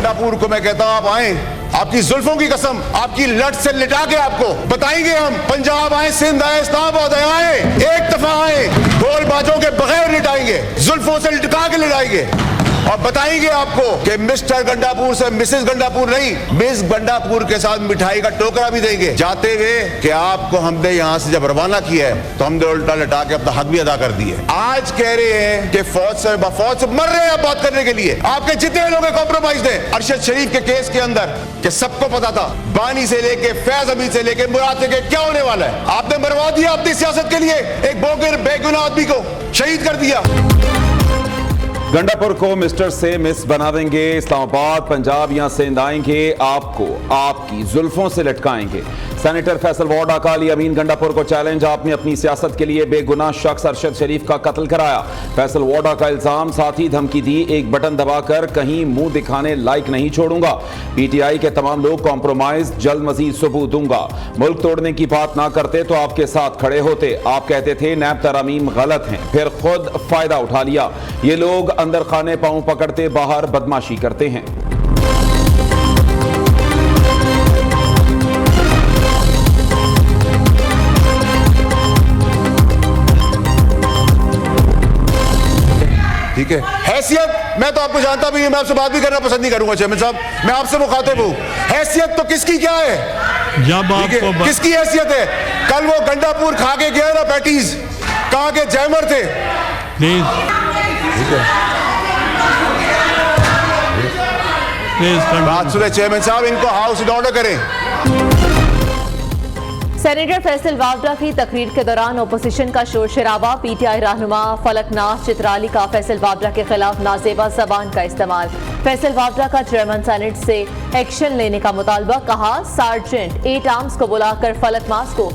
गंडापुर को मैं कहता हूं आप आए, आपकी जुल्फों की कसम, आपकी लट से लिटा के आपको बताएंगे हम। पंजाब आए, सिंध आए, इस्लामाबाद आए, एक दफा आए, ढोल बाजों के बगैर लिटाएंगे, जुल्फों से लिटा के लिटाएंगे और बताएंगे आपको कि मिस्टर गंडापुर से मिसेस गंडापुर नहीं, मिस गंडापुर के साथ मिठाई का टोकरा भी देंगे जाते हुए कि आपको हमने यहां से जब रवाना किया है तो हमने उल्टा लटा के अपना हक भी अदा कर दिए। आज कह रहे हैं कि फौज से मर रहे हैं बात करने के लिए। आपके जितने लोग कॉम्प्रोमाइज थे अरशद शरीफ के केस के अंदर, कि सबको पता था बानी से लेके फैज अमीर से लेके मुराद से क्या होने वाला है। आपने मरवा दिया अपनी सियासत के लिए एक बेगुनाह आदमी को शहीद कर दिया। गंडापुर को मिस्टर से मिस बना देंगे, इस्लामाबाद, पंजाब या सिंध आएंगे, आपको आपकी जुल्फों से लटकाएंगे। सेनेटर फैसल वाडा का अली अमीन गंडापुर को चैलेंज, आपने अपनी सियासत के लिए बेगुनाह शख्स अरशद शरीफ का कत्ल कराया। फैसल वाडा का इल्जाम, साथ ही धमकी दी, एक बटन दबाकर कहीं मुंह दिखाने लायक नहीं छोड़ूंगा। पीटीआई के तमाम लोग कॉम्प्रोमाइज, जल्द मजीद सबूत दूंगा। मुल्क तोड़ने की बात ना करते तो आपके साथ खड़े होते। आप कहते थे नैब तरमीम गलत हैं, फिर खुद फायदा उठा लिया। ये लोग अंदर खाने पांव पकड़ते बाहर बदमाशी करते हैं। ठीक है, हैसियत मैं तो आपको जानता भी, मैं आपसे बात भी करना पसंद नहीं करूंगा चेयरमैन साहब, मैं आपसे मुखातिब हूं। हैसियत तो किसकी क्या है, जब आपको किसकी हैसियत है? कल वो गंडापुर खा के गया ना पैटीज, कहा के जैमर थे। प्लीज बात सुने चेयरमैन साहब, इनको हाउस इन ऑर्डर करें। सेनेटर फैसल वावडा की तकरीर के दौरान ओपोजिशन का शोर शराबा, पीटीआई रहनुमा फलकनाज चित्राली का फैसल वावडा के खिलाफ नाजेबा जबान का इस्तेमाल। फैसल वावडा का चेयरमैन सेनेट से एक्शन लेने का मुतालबा, कहा सार्जेंट 8 आर्म्स को बुलाकर फलकनाज को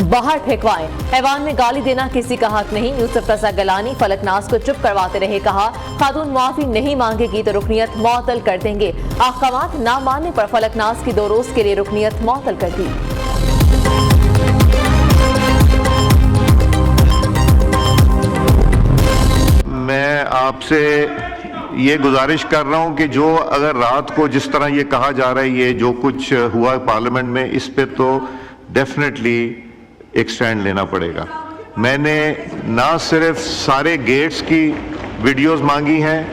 बाहर फेंकवाएं। ऐवान में गाली देना किसी का हक नहीं। यूसुफ रजा गलानी फलकनाज को चुप करवाते रहे, कहा खातून मुआफी नहीं मांगेगी तो रुकनियत मुअत्तल कर देंगे। अहकामात ना मानने पर फलकनाज की 2 रोज के लिए रुकनियत मुअत्तल कर दी। मैं आपसे ये गुजारिश कर रहा हूं कि जो अगर रात को जिस तरह ये कहा जा रहा है, ये जो कुछ हुआ पार्लियामेंट में, इस पे तो डेफिनेटली एक स्टैंड लेना पड़ेगा। मैंने ना सिर्फ सारे गेट्स की वीडियोस मांगी हैं,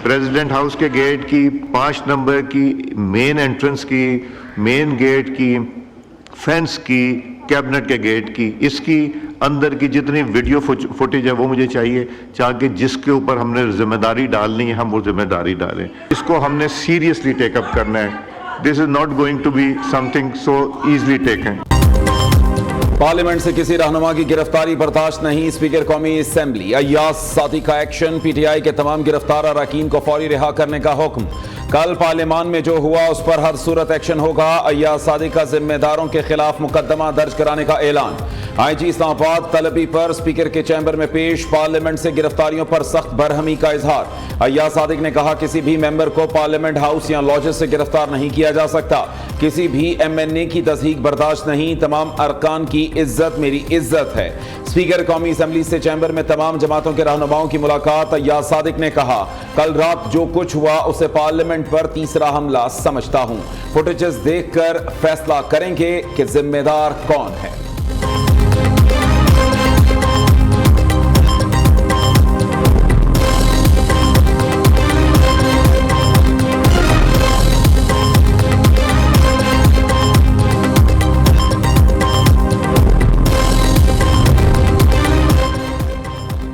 प्रेसिडेंट हाउस के गेट की, 5 नंबर की, मेन एंट्रेंस की, मेन गेट की, फेंस की, कैबिनेट के गेट की, इसकी अंदर की जितनी वीडियो फुटेज है वो मुझे चाहिए, ताकि जिसके ऊपर हमने जिम्मेदारी डालनी है हम वो जिम्मेदारी डालें। इसको हमने सीरियसली टेकअप करना है। This is not going to be something so easily taken. Parliament से किसी रहनुमा की गिरफ्तारी बर्दाश्त नहीं, स्पीकर कौमी असेंबली अय्याज सादी का एक्शन, पीटीआई के तमाम गिरफ्तार अरकान को फौरी रिहा करने का हुक्म। कल पार्लियामान में जो हुआ उस पर हर सूरत एक्शन होगा। अय्याज सादी का जिम्मेदारों के खिलाफ मुकदमा दर्ज कराने का ऐलान। आईजी इस्लामाबाद तलबी पर स्पीकर के चैम्बर में पेश, पार्लियामेंट से गिरफ्तारियों पर सख्त बरहमी का इजहार। अय्याज सादिक ने कहा किसी भी मेंबर को पार्लियामेंट हाउस या लॉजेस से गिरफ्तार नहीं किया जा सकता, किसी भी एमएनए की तस्दीक बर्दाश्त नहीं, तमाम अरकान की इज्जत मेरी इज्जत है। स्पीकर कौमी असेंबली से चैम्बर में तमाम जमातों के रहनुमाओं की मुलाकात। अय्याज सादिक ने कहा कल रात जो कुछ हुआ उसे पार्लियामेंट पर तीसरा हमला समझता हूं, फुटेजेस देखकर फैसला करेंगे कि जिम्मेदार कौन है।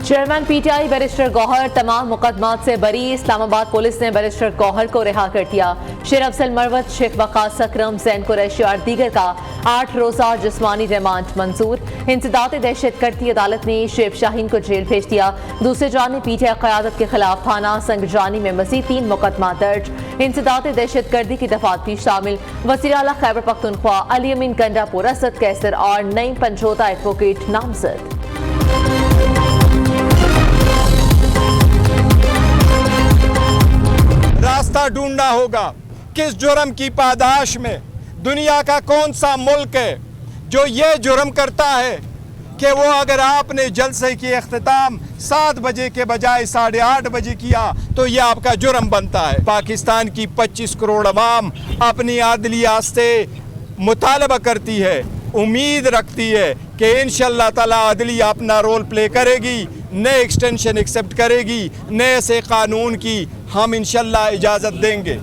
चेयरमैन पीटीआई बैरिस्टर गौहर तमाम मुकदमात से बरी। इस्लामाबाद पुलिस ने बैरिस्टर गौहर को रिहा कर दिया। शेर अफजल मरवत, शेख वकास अकरम, जैन कुरैशी और दीगर का 8 रोजा जिस्मानी रिमांड मंजूर। इंसदाद दहशतगर्दी अदालत ने शेख शाहीन को जेल भेज दिया। दूसरी जानिब पीटीआई क़यादत के खिलाफ थाना संगजानी में मजीद 3 मुकदमा दर्ज। इंसदाद दहशतगर्दी की दफात भी शामिल। वज़ीर आला खैबर पख्तूनख्वा अली अमीन गंडापुर, असद कैसर और नईम पंजोता एडवोकेट नामजद। रास्ता ढूंढना होगा किस जुर्म की पादाश में दुनिया का कौन सा मुल्क है जो ये जुर्म करता है कि वो अगर आपने जलसे की इख्तिताम 7 बजे के बजाय 8:30 बजे किया तो ये आपका जुर्म बनता है। पाकिस्तान की 25 करोड़ अवाम अपनी आदलिया से मुतालबा करती है, उम्मीद रखती है कि इंशाअल्लाह ताला अदलिया अपना रोल प्ले करेगी, नए एक्सटेंशन एक्सेप्ट करेगी, नए से कानून की हम इंशाअल्लाह इजाज़त देंगे।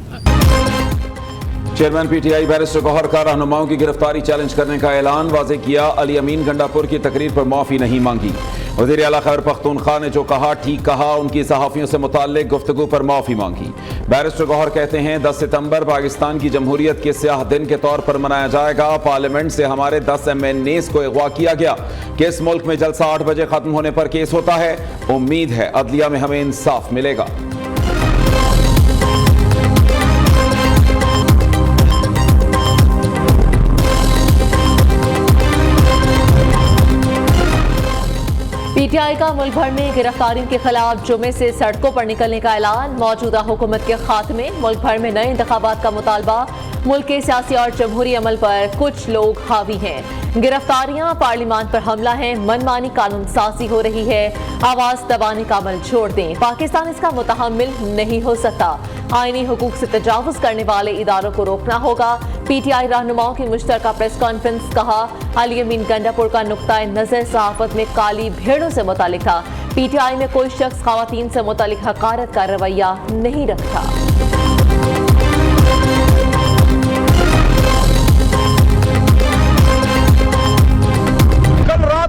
चेयरमैन पीटीआई बैरिस्टर गौहर का रहनुमाओं की गिरफ्तारी चैलेंज करने का ऐलान वाज़ेह किया। अली अमीन गंडापुर की तकरीर पर माफ़ी नहीं मांगी। वज़ीर आला खैबर पख्तूनख्वा ने जो कहा ठीक कहा, उनकी सहाफ़ियों से मुताल्लिक़ गुफ्तगू पर माफ़ी मांगी। बैरिस्टर गौहर कहते हैं 10 सितंबर पाकिस्तान की जमहूरियत के स्याह दिन के तौर पर मनाया जाएगा। पार्लियामेंट से हमारे 10 MNAs को अगवा किया गया। किस मुल्क में जलसा 8 बजे खत्म होने पर केस होता है? उम्मीद है अदलिया में हमें इंसाफ मिलेगा। पीटीआई का मुल्क भर में गिरफ्तारियों के खिलाफ जुमे से सड़कों पर निकलने का ऐलान। मौजूदा हुकूमत के खात्मे, मुल्क भर में नए इंतखाबात का मुतालबा। मुल्क के सियासी और जमहूरी अमल पर कुछ लोग हावी हैं। गिरफ्तारियां, पार्लियामान पर हमला है, मनमानी कानून साजी हो रही है। आवाज दबाने का अमल छोड़ दें, पाकिस्तान इसका मुतहम्मिल नहीं हो सकता। आईनी हुकूक से तजावुज करने वाले इदारों को रोकना होगा। पीटीआई रहनुमाओं की मुश्तरका प्रेस कॉन्फ्रेंस। कहा, अली अमीन गंडापुर का नुक्ता नजर सहाफत में काली भेड़ों से मुतालिक था। पीटीआई में कोई शख्स खवातीन से मुतालिक हकारत का रवैया नहीं रखता।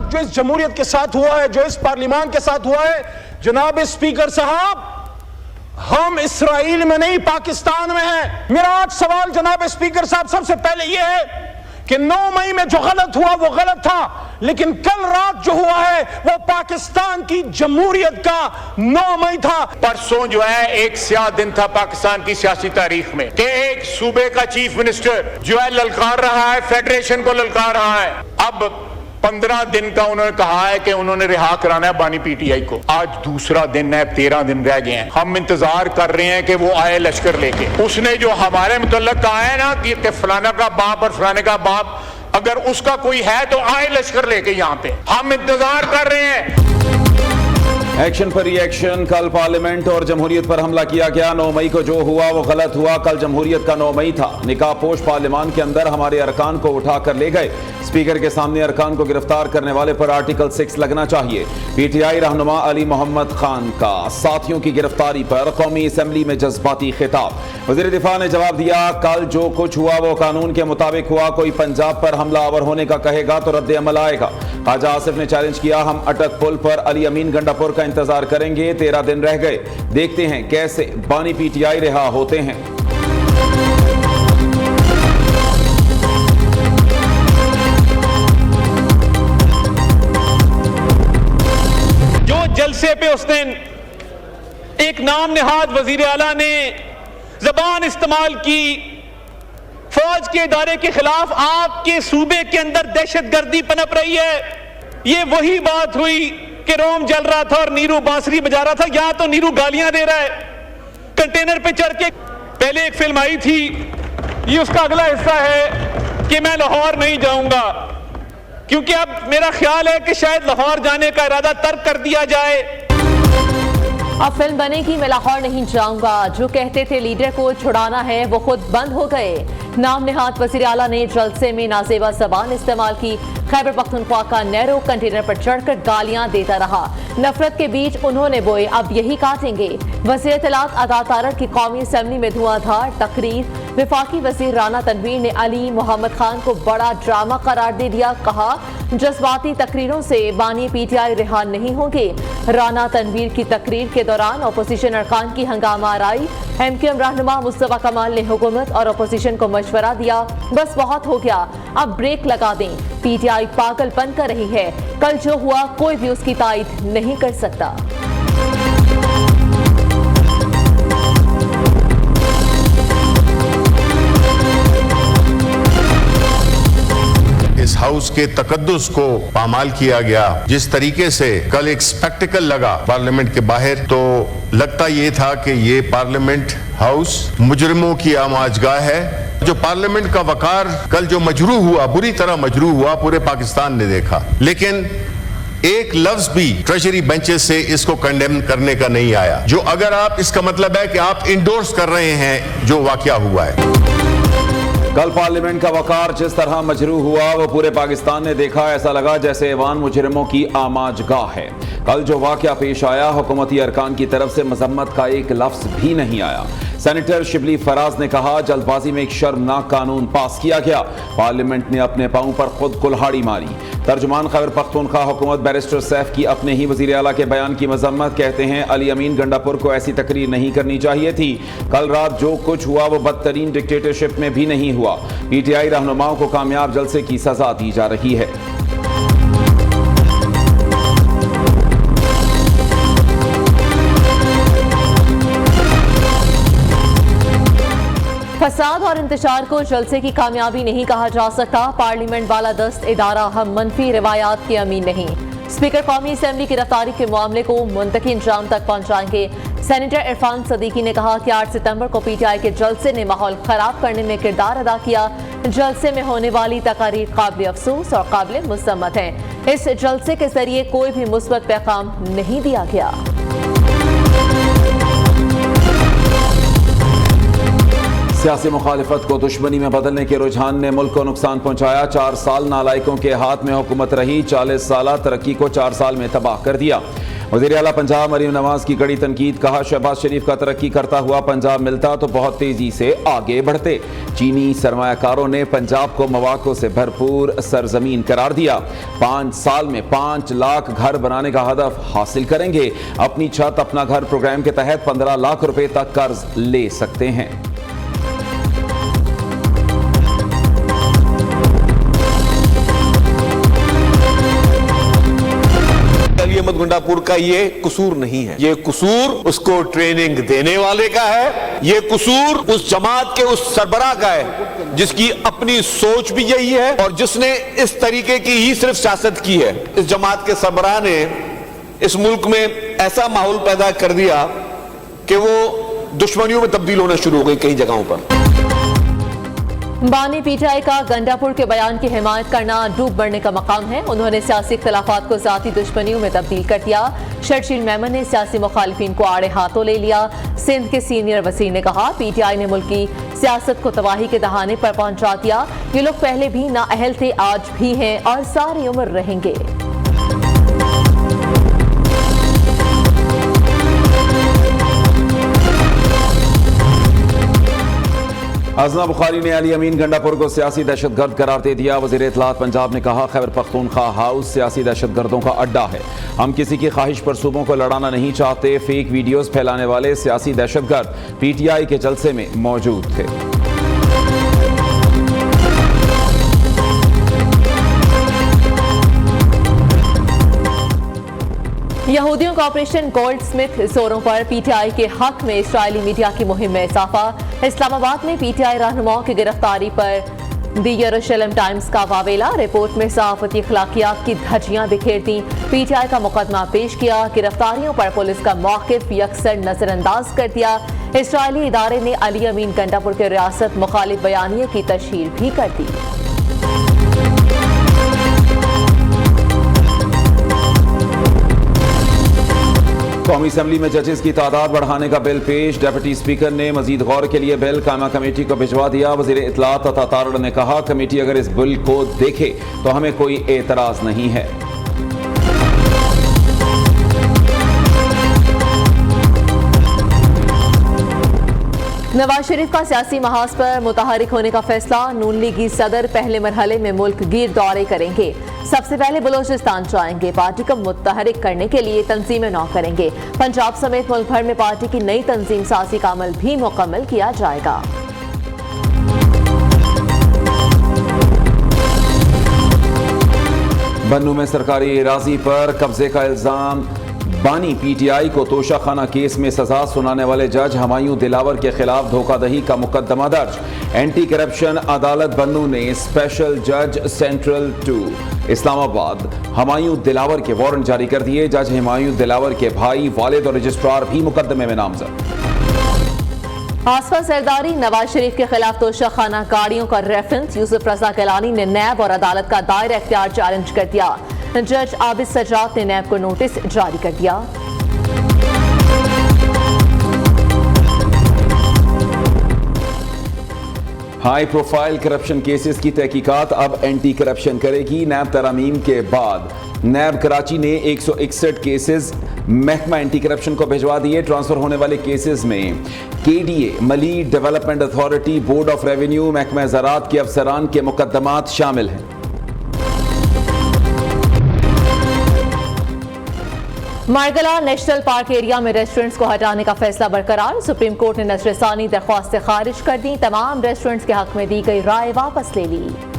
जो इस जमहूरियत के साथ हुआ है, जो इस पार्लियामान के साथ हुआ है, जनाब स्पीकर साहब, हम इसराइल में नहीं पाकिस्तान में हैं। मेरा आज सवाल जनाब स्पीकर साहब सबसे पहले यह है कि 9 मई में जो गलत हुआ वो गलत था, लेकिन कल रात जो हुआ है वो पाकिस्तान की जमहूरियत का 9 मई था। परसों जो है एक स्याह दिन था पाकिस्तान की सियासी तारीख में कि एक सूबे का चीफ मिनिस्टर जो है ललकार रहा है, फेडरेशन को ललकार रहा है। अब 15 दिन का उन्होंने कहा है कि उन्होंने रिहा कराना है बानी पीटीआई को। आज दूसरा दिन है, 13 दिन रह गए हैं। हम इंतजार कर रहे हैं कि वो आए लश्कर लेके। उसने जो हमारे मुतल्लक कहा है ना कि फलाना का बाप और फलाने का बाप, अगर उसका कोई है तो आए लश्कर लेके यहाँ पे। हम इंतजार कर रहे हैं। एक्शन पर रिएक्शन। कल पार्लियामेंट और जमहूरियत पर हमला किया गया। 9 मई को जो हुआ वो गलत हुआ। कल जमहूरियत का 9 मई था। निकाहपोश पार्लियामान के अंदर हमारे अरकान को उठाकर ले गए। स्पीकर के सामने अरकान को गिरफ्तार करने वाले पर आर्टिकल 6 लगना चाहिए। पीटीआई रहनुमा अली मोहम्मद खान का साथियों की गिरफ्तारी पर कौमी असम्बली में जज्बाती खिताब। वज़ीर दिफा ने जवाब दिया, कल जो कुछ हुआ वो कानून के मुताबिक हुआ। कोई पंजाब पर हमलावर होने का कहेगा तो रद्द अमल आएगा। ख्वाजा आसिफ ने चैलेंज किया, हम अटक पुल पर अली अमीन गंडापुर का इंतजार करेंगे। 13 दिन रह गए, देखते हैं कैसे बानी पीटीआई रिहा होते हैं। जो जलसे पे उस दिन एक नाम निहाद वजीर आला ने जबान इस्तेमाल की, फौज के इदारे के खिलाफ आपके सूबे के अंदर दहशतगर्दी पनप रही है। ये वही बात हुई कि रोम जल रहा था और नीरू बांसुरी बजा रहा था। यहां तो नीरू गालियां दे रहा है। कंटेनर पे चढ़ के पहले एक फिल्म आई थी, ये उसका अगला हिस्सा है कि मैं लाहौर नहीं जाऊंगा, क्योंकि अब मेरा ख्याल है कि शायद लाहौर जाने का इरादा तर्क कर दिया जाए। अब फिल्म बनेगी मैं लाहौर नहीं जाऊंगा। जो कहते थे लीडर को छुड़ाना है वो खुद बंद हो गए। नाम निहाद वज़ीर आला ने जलसे में नाजेबा जबान इस्तेमाल की। खैबर पख्तूनख्वा का नैरो कंटेनर पर चढ़कर गालियां देता रहा। नफरत के बीच उन्होंने बोए, अब यही काटेंगे। वज़ीर इत्तलात अता तारड़ की कौमी असम्बली में धुआंधार तकरीर। वफाकी वज़ीर राना तनवीर ने अली मोहम्मद खान को बड़ा ड्रामा करार दे दिया। कहा, जज्बाती तकरीरों से बानी पीटीआई रिहा नहीं होंगे। राना तनवीर की तकरीर के दौरान अपोजिशन अरकान की हंगामा आराई। MQM रहनुमा मुस्तफा कमाल ने हुकूमत और अपोजिशन को मशवरा दिया, बस बहुत हो गया, अब ब्रेक लगा दें। पीटीआई पागलपन कर रही है। कल जो हुआ कोई भी उसकी तायद नहीं कर सकता। इस हाउस के तकद्दुस को पामाल किया गया। जिस तरीके से कल एक स्पेक्टिकल लगा पार्लियामेंट के बाहर, तो लगता ये था कि ये पार्लियामेंट हाउस मुजरिमों की आमाजगाह है। जो पार्लियामेंट का वकार कल जो मजरूह हुआ, बुरी तरह मजरूह हुआ, पूरे पाकिस्तान ने देखा। लेकिन एक लफ्ज भी ट्रेजरी बेंचेस से इसको कंडेम करने का नहीं आया, जो अगर आप इसका मतलब है कि आप इंडोर्स कर रहे हैं जो वाकया हुआ है। कल पार्लियामेंट का वकार जिस तरह मजरू हुआ वो पूरे पाकिस्तान ने देखा। ऐसा लगा जैसे ऐवान मुजरिमों की आमाजगाह है। कल जो वाकया पेश आया, हुकूमती अरकान की तरफ से मजम्मत का एक लफ्ज भी नहीं आया। सेनेटर शिबली फराज ने कहा, जल्दबाजी में एक शर्मनाक कानून पास किया गया। पार्लियामेंट ने अपने पांव पर खुद कुल्हाड़ी मारी। तर्जुमान खैबर पख्तूनख्वा हुकूमत बैरिस्टर सैफ की अपने ही वजीर आला के बयान की मजम्मत। कहते हैं अली अमीन गंडापुर को ऐसी तकरीर नहीं करनी चाहिए थी। कल रात जो कुछ हुआ वो बदतरीन डिक्टेटरशिप में भी नहीं हुआ। पीटीआई रहनुमाओं को कामयाब जलसे की सजा दी जा रही है। फसाद और इंतशार को जलसे की कामयाबी नहीं कहा जा सकता। पार्लियामेंट बालादस्त इदारा हम मनफी रिवायात के अमीन नहीं। स्पीकर कौमी असेंबली की गिरफ्तारी के मामले को मुंतकी इंजाम तक पहुंचाएंगे। सेनेटर इरफान सदीकी ने कहा कि 8 सितंबर को पीटीआई के जलसे ने माहौल खराब करने में किरदार अदा किया। जलसे में होने वाली तकारीर काबिल अफसोस और काबिल मुसम्मत है। इस जलसे के जरिए कोई भी मुस्बत पैगाम नहीं दिया गया। सियासी मुखालिफत को दुश्मनी में बदलने के रुझान ने मुल्क को नुकसान पहुंचाया। 4 साल नालायकों के हाथ में हुकूमत रही। 40 साल तरक्की को 4 साल में तबाह कर दिया। वज़ीर आला पंजाब मरीम नवाज की कड़ी तनकीद। कहा, शहबाज शरीफ का तरक्की करता हुआ पंजाब मिलता तो बहुत तेजी से आगे बढ़ते। चीनी सरमायाकारों ने पंजाब को मौक़ों से भरपूर सरजमीन करार दिया। 5 साल में 5 लाख घर बनाने का हदफ हासिल करेंगे। अपनी छत अपना घर प्रोग्राम के तहत 15 लाख रुपए तक कर्ज ले सकते हैं। अहमद गुंडापुर का ये कसूर नहीं है, ये कसूर उसको ट्रेनिंग देने वाले का है। ये कसूर उस जमात के उस सरबराह का है जिसकी अपनी सोच भी यही है और जिसने इस तरीके की ही सिर्फ सियासत की है। इस जमात के सरबराह ने इस मुल्क में ऐसा माहौल पैदा कर दिया कि वो दुश्मनियों में तब्दील होना शुरू हो गई कई जगहों पर। बानी पीटीआई का गंडापुर के बयान की हिमायत करना डूब बढ़ने का मकाम है। उन्होंने सियासी इख्तिलाफात को जाती दुश्मनियों में तब्दील कर दिया। शर्जील मेमन ने सियासी मुखालिफिन को आड़े हाथों ले लिया। सिंध के सीनियर वजीर ने कहा, पीटीआई ने मुल्क की सियासत को तबाही के दहाने पर पहुंचा दिया। ये लोग पहले भी नाअहल थे, आज भी हैं और सारी उम्र रहेंगे। अजना बुखारी ने अली अमीन गंडापुर को सियासी दहशतगर्द करार दे दिया। वज़ीर इत्तलात पंजाब ने कहा, खैबर पख्तूनख्वा हाउस सियासी दहशतगर्दों का अड्डा है। हम किसी की ख्वाहिश पर सूबों को लड़ाना नहीं चाहते। फेक वीडियोस फैलाने वाले सियासी दहशतगर्द पीटीआई के जलसे में मौजूद थे। यहूदियों का ऑपरेशन गोल्ड स्मिथ जोरों पर। पीटीआई के हक में इस्राएली मीडिया की मुहिम में इजाफा। इस्लामाबाद में पीटीआई रहनुमाओं की गिरफ्तारी पर दी यरूशलेम टाइम्स का वावेला। रिपोर्ट में सहाफती अखलाकियात की धज्जियां बिखेर दी। पीटीआई का मुकदमा पेश किया। गिरफ्तारियों पर पुलिस का मौक़िफ़ यकसर नजरअंदाज कर दिया। इस्राएली इदारे ने अली अमीन गंडापुर के रियासत मुखालिफ बयानिए की तशहीर भी कर दी। कौमी असेंबली में जजेस की तादाद बढ़ाने का बिल पेश। डिप्टी स्पीकर ने मजीद गौर के लिए बिल कायमा कमेटी को भिजवा दिया। वज़ीर इत्तलात अता तारड़ ने कहा, कमेटी अगर इस बिल को देखे तो हमें कोई एतराज नहीं है। नवाज शरीफ का सियासी महाज पर मुतहरिक होने का फैसला। नून लीगी सदर पहले मरहले में मुल्क गिर दौरे करेंगे। सबसे पहले बलोचिस्तान जाएंगे। पार्टी को मुतहरिक करने के लिए तंजीमें नौ करेंगे। पंजाब समेत मुल्क भर में पार्टी की नई तंजीम साजी का अमल भी मुकम्मल किया जाएगा। बन्नू में सरकारी राजी पर कब्जे का इल्जाम। बानी पीटीआई को तोशाखाना केस में सजा सुनाने वाले जज हमायूं दिलावर के खिलाफ धोखाधड़ी का मुकदमा दर्ज। एंटी करप्शन अदालत बन्नू ने स्पेशल जज सेंट्रल 2 इस्लामाबाद हमायूं दिलावर के वारंट जारी कर दिए। जज हमायूं दिलावर के भाई, वालिद और रजिस्ट्रार भी मुकदमे में नामजद। आसफा सरदारी, नवाज शरीफ के खिलाफ तोशाखाना गाड़ियों का रेफरेंस। यूसुफ रजा गिलानी ने नैब और अदालत का दायरा इख्तियार चैलेंज कर दिया। जज आबिद सजाद ने नैब को नोटिस जारी कर दिया। हाई प्रोफाइल करप्शन केसेस की तहकीकात अब एंटी करप्शन करेगी। नैब तरामीम के बाद नैब कराची ने 161 केसेस महकमा एंटी करप्शन को भिजवा दिए। ट्रांसफर होने वाले केसेस में KDA, Malir development authority, board of revenue, महकमा ज़राअत के अफसरान के मुकदमात शामिल हैं। मारगला नेशनल पार्क एरिया में रेस्टोरेंट्स को हटाने का फैसला बरकरार। सुप्रीम कोर्ट ने नजरसानी दरख्वास्त खारिज कर दी। तमाम रेस्टोरेंट्स के हक में दी गई राय वापस ले ली।